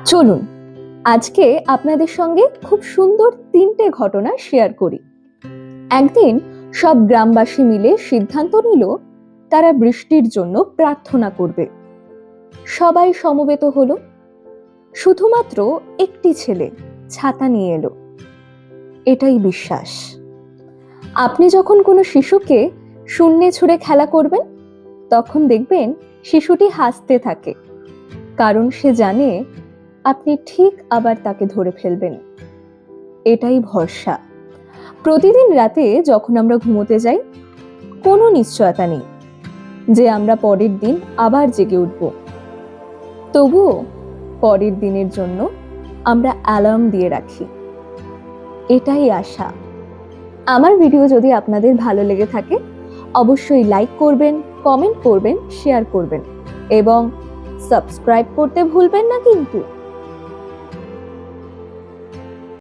চলুন আজকে আপনাদের সঙ্গে খুব সুন্দর 3টে ঘটনা শেয়ার করি। একদিন সব গ্রামবাসী মিলে সিদ্ধান্ত নিল তারা বৃষ্টির জন্য প্রার্থনা করবে। সবাই সমবেত হলো। শুধুমাত্র একটি ছেলে ছাতা নিয়ে এলো। এটাই বিশ্বাস। আপনি যখন কোনো শিশুকে শূন্যে ছুঁড়ে খেলা করবেন, তখন দেখবেন শিশুটি হাসতে থাকে, কারণ সে জানে আপনি ঠিক আবার তাকে ধরে ফেলবেন। এটাই ভরসা। প্রতিদিন রাতে যখন আমরা ঘুমোতে যাই, কোনো নিশ্চয়তা নেই যে আমরা পরের দিন আবার জেগে উঠব। তবুও পরের দিনের জন্য আমরা অ্যালার্ম দিয়ে রাখি। এটাই আশা। আমার ভিডিও যদি আপনাদের ভালো লেগে থাকে, অবশ্যই লাইক করবেন, কমেন্ট করবেন, শেয়ার করবেন এবং সাবস্ক্রাইব করতে ভুলবেন না কিন্তু।